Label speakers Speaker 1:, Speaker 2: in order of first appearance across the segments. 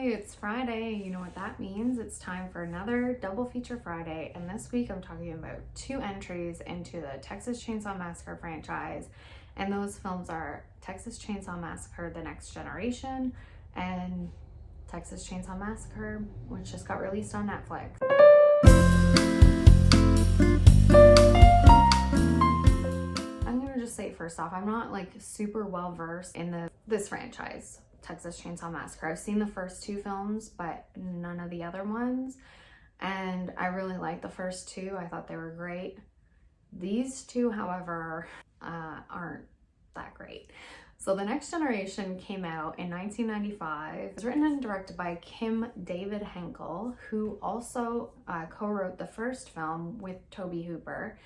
Speaker 1: Yay, it's Friday. You know what that means. It's time for another double feature Friday. And this week I'm talking about 2 entries into the Texas Chainsaw Massacre franchise. And those films are Texas Chainsaw Massacre: The Next Generation and Texas Chainsaw Massacre, which just got released on Netflix. I'm gonna just say first off, I'm not like super well versed in this franchise, Texas Chainsaw Massacre. I've seen the first 2 films, but none of the other ones. And I really liked the first 2. I thought they were great. These 2, however, aren't that great. So The Next Generation came out in 1995. It was written and directed by Kim David Henkel, who also co-wrote the first film with Tobe Hooper.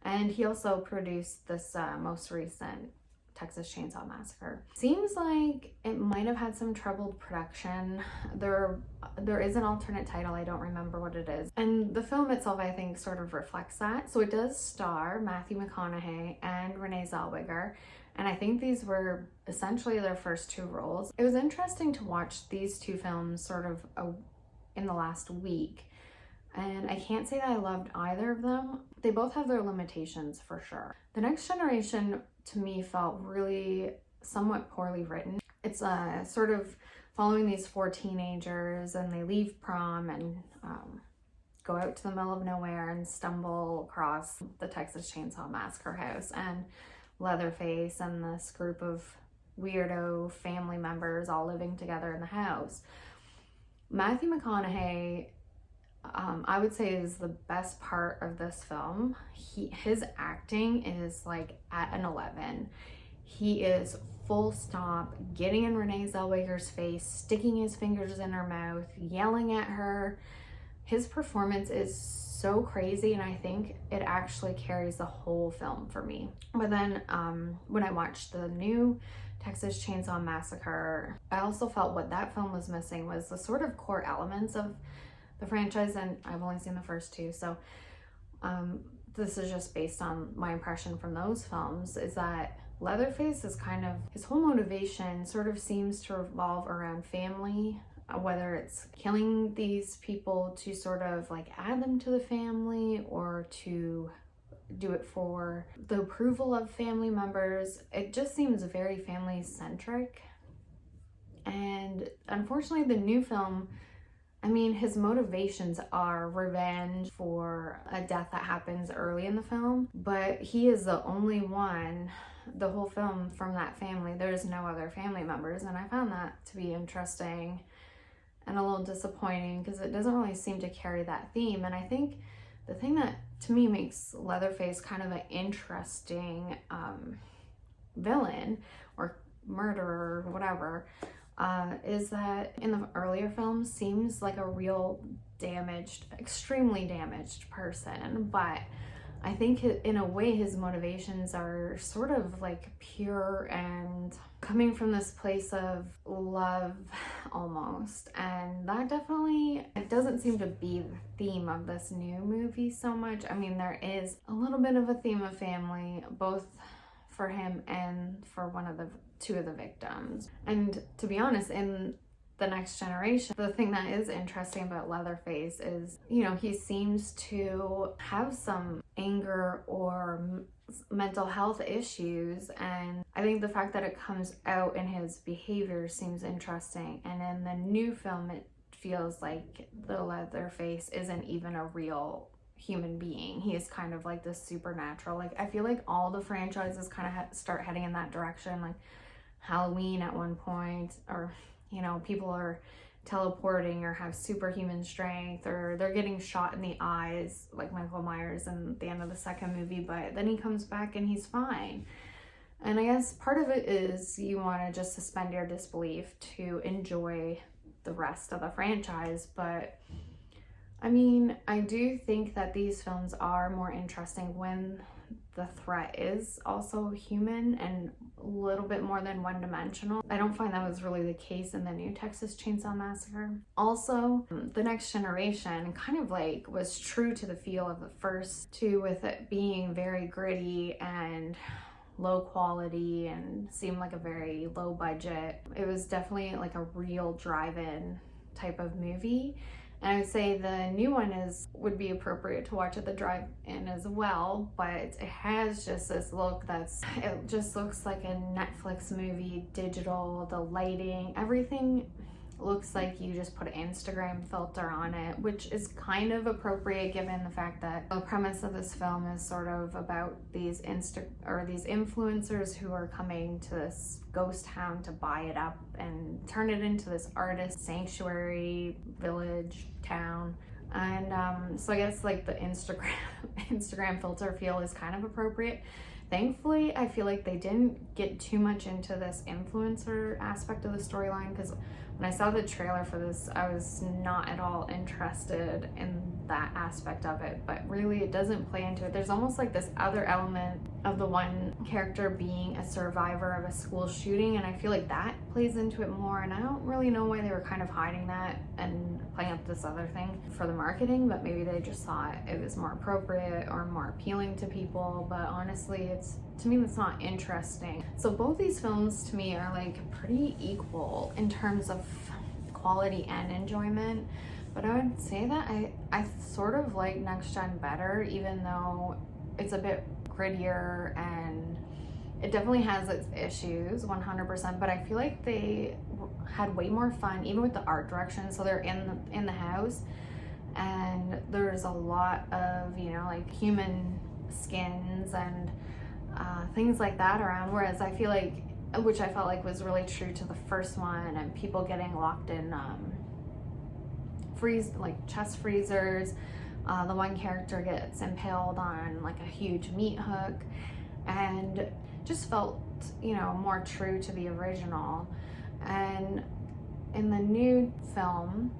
Speaker 1: And he also produced this most recent Texas Chainsaw Massacre. Seems like it might have had some troubled production. There is an alternate title, I don't remember what it is. And the film itself, I think, sort of reflects that. So it does star Matthew McConaughey and Renee Zellweger. And I think these were essentially their first 2 roles. It was interesting to watch these 2 films sort of in the last week. And I can't say that I loved either of them. They both have their limitations for sure. The Next Generation, to me, felt really somewhat poorly written. It's sort of following these 4 teenagers, and they leave prom and go out to the middle of nowhere and stumble across the Texas Chainsaw Massacre house. And Leatherface and this group of weirdo family members all living together in the house. Matthew McConaughey, I would say, is the best part of this film. His acting is like at an 11. He is full stop getting in Renee Zellweger's face, sticking his fingers in her mouth, yelling at her. His performance is so crazy, and I think it actually carries the whole film for me. But then when I watched the new Texas Chainsaw Massacre, I also felt what that film was missing was the sort of core elements of the franchise, and I've only seen the first 2, so this is just based on my impression from those films, is that Leatherface is kind of, his whole motivation sort of seems to revolve around family, whether it's killing these people to sort of like add them to the family or to do it for the approval of family members. It just seems very family centric. And unfortunately, the new film, I mean, his motivations are revenge for a death that happens early in the film, but he is the only one, the whole film, from that family. There's no other family members, and I found that to be interesting and a little disappointing because it doesn't really seem to carry that theme. And I think the thing that to me makes Leatherface kind of an interesting villain or murderer or whatever is that in the earlier films seems like a real damaged, extremely damaged person, but I think in a way his motivations are sort of like pure and coming from this place of love almost. And that definitely, it doesn't seem to be the theme of this new movie so much. I mean, there is a little bit of a theme of family, both for him and for 2 of the victims. And to be honest, in The Next Generation, the thing that is interesting about Leatherface is, you know, he seems to have some anger or mental health issues, and I think the fact that it comes out in his behavior seems interesting. And in the new film, it feels like the Leatherface isn't even a real human being. He is kind of like this supernatural. Like, I feel like all the franchises kind of start heading in that direction. Like Halloween at one point, or you know, people are teleporting or have superhuman strength, or they're getting shot in the eyes like Michael Myers in the end of the second movie, but then he comes back and he's fine. And I guess part of it is you want to just suspend your disbelief to enjoy the rest of the franchise. But I mean, I do think that these films are more interesting when the threat is also human and a little bit more than one-dimensional. I don't find that was really the case in the new Texas Chainsaw Massacre. Also, The Next Generation kind of like was true to the feel of the first 2, with it being very gritty and low quality and seemed like a very low budget. It was definitely like a real drive-in type of movie. And I would say the new one would be appropriate to watch at the drive-in as well, but it has just this look it just looks like a Netflix movie, digital, the lighting, everything looks like you just put an Instagram filter on it, which is kind of appropriate given the fact that the premise of this film is sort of about these influencers who are coming to this ghost town to buy it up and turn it into this artist sanctuary village town. And so I guess like the Instagram filter feel is kind of appropriate. Thankfully, I feel like they didn't get too much into this influencer aspect of the storyline, because when I saw the trailer for this, I was not at all interested in that aspect of it, but really it doesn't play into it. There's almost like this other element of the one character being a survivor of a school shooting, and I feel like that plays into it more, and I don't really know why they were kind of hiding that and playing up this other thing for the marketing, but maybe they just thought it was more appropriate or more appealing to people. But honestly, to me, that's not interesting. So both these films to me are like pretty equal in terms of quality and enjoyment, but I would say that I sort of like Next Gen better, even though it's a bit grittier and it definitely has its issues 100%, but I feel like they had way more fun even with the art direction. So they're in the house and there's a lot of, you know, like human skins and things like that around, whereas I feel like, which I felt like was really true to the first one, and people getting locked in chest freezers. The one character gets impaled on like a huge meat hook, and just felt, you know, more true to the original. And in the new film,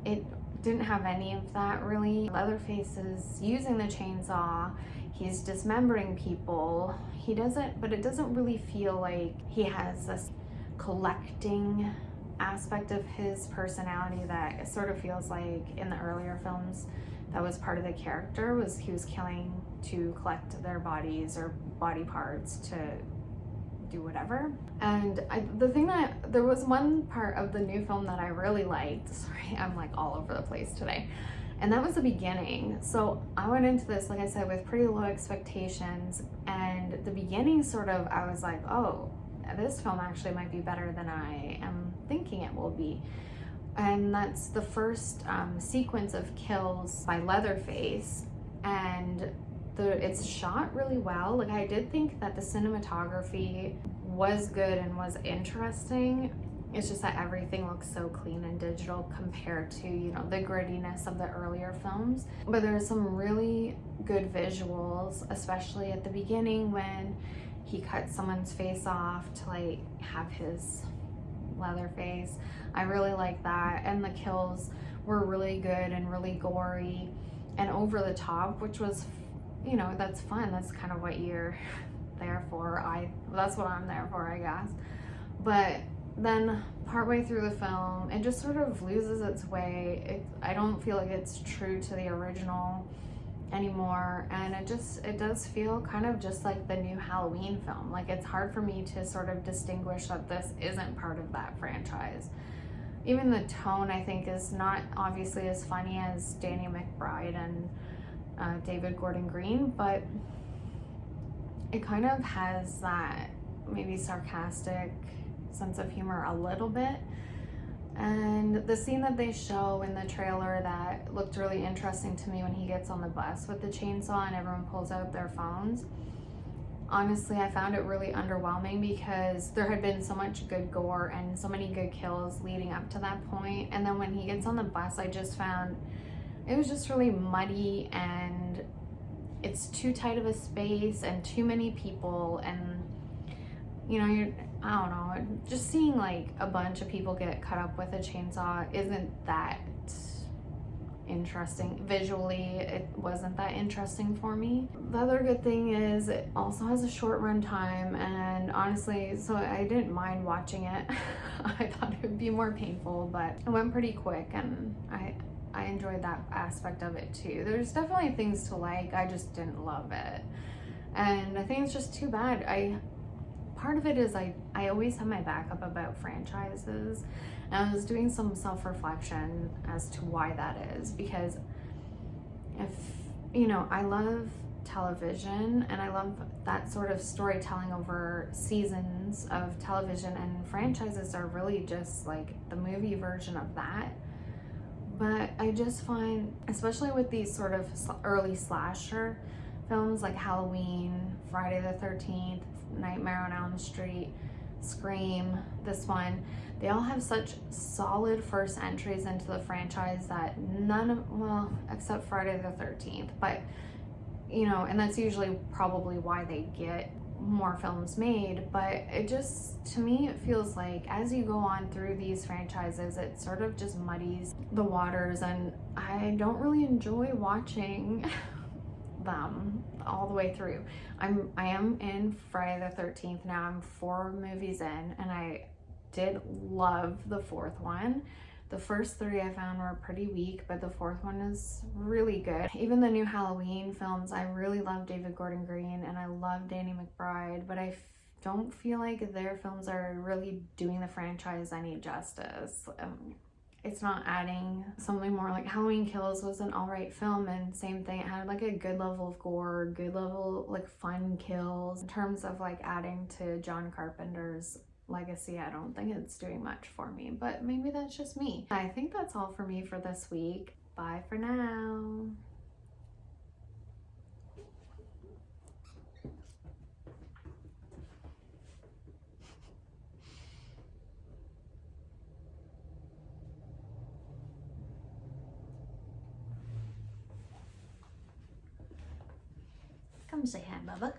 Speaker 1: it didn't have any of that really. Leatherface is using the chainsaw, he's dismembering people, but it doesn't really feel like he has this collecting aspect of his personality that it sort of feels like in the earlier films that was part of the character, was he was killing to collect their bodies or body parts to do whatever. And there was one part of the new film that I really liked. Sorry, I'm like all over the place today. And that was the beginning. So I went into this, like I said, with pretty low expectations. And the beginning sort of, I was like, oh, this film actually might be better than I am thinking it will be. And that's the first sequence of kills by Leatherface. And it's shot really well. Like, I did think that the cinematography was good and was interesting. It's just that everything looks so clean and digital compared to, you know, the grittiness of the earlier films. But there's some really good visuals, especially at the beginning when he cuts someone's face off to like have his leather face. I really like that. And the kills were really good and really gory and over the top, which was, you know, that's fun. That's kind of what you're there for. That's what I'm there for, I guess. But then partway through the film, it just sort of loses its way. I don't feel like it's true to the original anymore, and it does feel kind of just like the new Halloween film. Like, it's hard for me to sort of distinguish that this isn't part of that franchise. Even the tone, I think, is not obviously as funny as Danny McBride and David Gordon Green, but it kind of has that maybe sarcastic sense of humor a little bit. And the scene that they show in the trailer that looked really interesting to me, when he gets on the bus with the chainsaw and everyone pulls out their phones, honestly, I found it really underwhelming because there had been so much good gore and so many good kills leading up to that point. And then when he gets on the bus, I just found it was just really muddy, and it's too tight of a space and too many people, and you know, I don't know, just seeing like a bunch of people get cut up with a chainsaw isn't that interesting. Visually, it wasn't that interesting for me. The other good thing is it also has a short run time, and honestly, so I didn't mind watching it. I thought it would be more painful, but it went pretty quick, and I enjoyed that aspect of it too. There's definitely things to like, I just didn't love it. And I think it's just too bad. part of it is I always have my backup about franchises, and I was doing some self-reflection as to why that is, because if, you know, I love television and I love that sort of storytelling over seasons of television, and franchises are really just like the movie version of that. But I just find, especially with these sort of early slasher films like Halloween, Friday the 13th, Nightmare on Elm Street, Scream, this one, they all have such solid first entries into the franchise that none of, well, except Friday the 13th, but you know, and that's usually probably why they get more films made. But it just, to me, it feels like as you go on through these franchises, it sort of just muddies the waters, and I don't really enjoy watching them all the way through. I am in Friday the 13th now. I'm 4 movies in, and I did love the 4th one. The first 3 I found were pretty weak, but the 4th one is really good. Even the new Halloween films, I really love David Gordon Green and I love Danny McBride, but I don't feel like their films are really doing the franchise any justice. It's not adding something more. Like Halloween Kills was an alright film, and same thing, it had like a good level of gore, good level like fun kills. In terms of like adding to John Carpenter's legacy, I don't think it's doing much for me, but maybe that's just me. I think that's all for me for this week. Bye for now. Come say hi, Bubba.